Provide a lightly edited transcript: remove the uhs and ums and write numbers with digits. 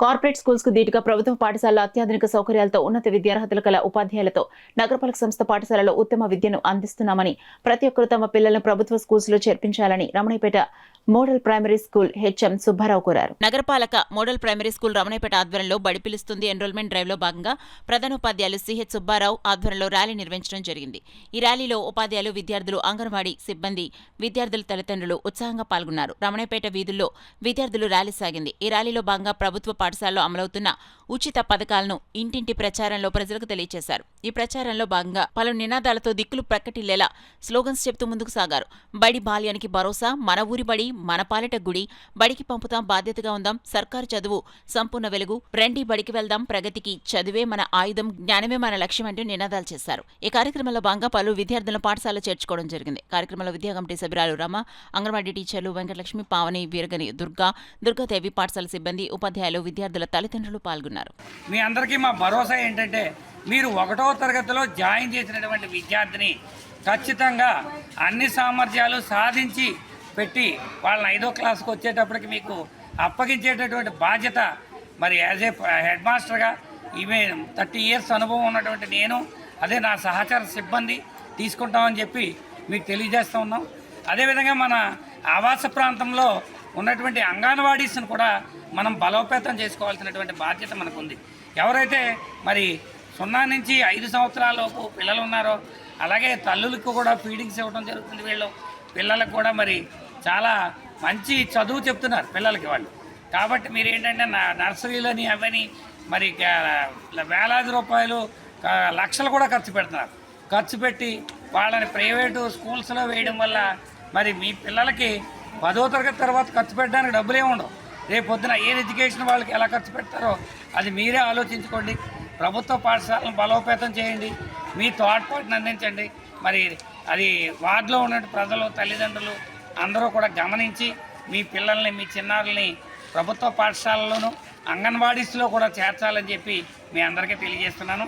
Corporate schools కు దీటుగా ప్రభుత్వ పాఠశాలలో అత్యాధునిక సౌకర్యాలతో ఉన్నత విద్యార్హతలు కల ఉపాధ్యాయులతో నగరపాలక సంస్థ పాఠశాలలో ఉత్తమ విద్యను అందిస్తున్నామని ప్రతి ఒక్కరూ తమ పిల్లలను ప్రభుత్వ స్కూల్స్ లో చేర్పించాలని Ramanayyapeta model primary school HM Subbarao కోరారు. నగరపాలక మోడల్ ప్రైమరీ స్కూల్ రమణయ్యపేట ఆధ్వర్యంలో బడి పిలుస్తుంది ఎన్రోల్మెంట్ డ్రైవ్ లో భాగంగా ప్రధానోపాధ్యాయులు సిహెచ్ సుబ్బారావు ఆధ్వర్యంలో ర్యాలీ నిర్వహించడం జరిగింది. ఈ ర్యాలీలో ఉపాధ్యాయులు, విద్యార్థులు, అంగన్వాడీ సిబ్బంది, విద్యార్థుల తల్లిదండ్రులు ఉత్సాహంగా పాల్గొన్నారు. రమణయ్యపేట వీధుల్లో విద్యార్థులు ర్యాలీ సాగింది. ఈ ర్యాలీలో భాగంగా ప్రభుత్వ పాఠశాలలో అమలవుతున్న ఉచిత పథకాలను ఇంటింటి ప్రచారంలో ప్రజలకు తెలియజేశారు. ఈ ప్రచారంలో భాగంగా పలు నినాదాలతో దిక్కులు ప్రకటిల్లేలా స్లోగన్స్ చెప్తూ ముందుకు సాగారు. బడి బాల్యానికి భరోసా, మన ఊరి బడి, మన పాలిట గుడి, బడికి పంపుతాం, బాధ్యతగా ఉందాం, సర్కారు చదువు సంపూర్ణ వెలుగు, రండి బడికి వెళ్దాం, ప్రగతికి చదువే మన ఆయుధం, జ్ఞానమే మన లక్ష్యం అంటూ నినాదాలు చేశారు. ఈ కార్యక్రమంలో భాగంగా పలు విద్యార్థులను పాఠశాలలో చేర్చుకోవడం జరిగింది. కార్యక్రమంలో విద్యా కమిటీ సభ్యురాలు రమ, అంగన్వాడీ టీచర్లు వెంకటలక్ష్మి, పావని, వీరగని, దుర్గాదేవి, పాఠశాల సిబ్బంది, ఉపాధ్యాయులు, విద్యార్థుల తల్లిదండ్రులు పాల్గొన్నారు. మీ అందరికీ మా భరోసా ఏంటంటే మీరు 1వ తరగతిలో జాయిన్ చేసినటువంటి విద్యార్థిని ఖచ్చితంగా అన్ని సామర్థ్యాలు సాధించి పెట్టి వాళ్ళని 5వ క్లాస్కి వచ్చేటప్పటికి మీకు అప్పగించేటటువంటి బాధ్యత మరి యాజ్ ఏ హెడ్ మాస్టర్గా ఈమె 30 ఇయర్స్ అనుభవం ఉన్నటువంటి నేను, అదే నా సహచర సిబ్బంది తీసుకుంటామని చెప్పి మీకు తెలియజేస్తూ ఉన్నాం. అదేవిధంగా మన ఆవాస ప్రాంతంలో ఉన్నటువంటి అంగన్వాడీస్ని కూడా మనం బలోపేతం చేసుకోవాల్సినటువంటి బాధ్యత మనకు ఉంది. ఎవరైతే మరి 0 నుంచి 5 సంవత్సరాలలోపు పిల్లలు ఉన్నారో అలాగే తల్లులకు కూడా ఫీడింగ్స్ ఇవ్వడం జరుగుతుంది. వీళ్ళు పిల్లలకు కూడా మరి చాలా మంచి చదువు చెప్తున్నారు పిల్లలకి వాళ్ళు. కాబట్టి మీరు ఏంటంటే నర్సరీలని అవని మరి వేలాది రూపాయలు, లక్షలు కూడా ఖర్చు పెడుతున్నారు. ఖర్చు పెట్టి వాళ్ళని ప్రైవేటు స్కూల్స్లో వేయడం వల్ల మరి మీ పిల్లలకి 10వ తరగతి తర్వాత ఖర్చు పెట్టడానికి డబ్బులే ఉండవు. రేపు పొద్దున ఎడ్యుకేషన్ వాళ్ళకి ఎలా ఖర్చు పెడతారో అది మీరే ఆలోచించుకోండి. ప్రభుత్వ పాఠశాలను బలోపేతం చేయండి, మీ తోడ్పాటును అందించండి. మరి అది వార్డులో ఉన్న ప్రజలు, తల్లిదండ్రులు అందరూ కూడా గమనించి మీ పిల్లల్ని, మీ చిన్నారుల్ని ప్రభుత్వ పాఠశాలలోనూ అంగన్వాడీస్లో కూడా చేర్చాలని చెప్పి మీ అందరికీ తెలియజేస్తున్నాను.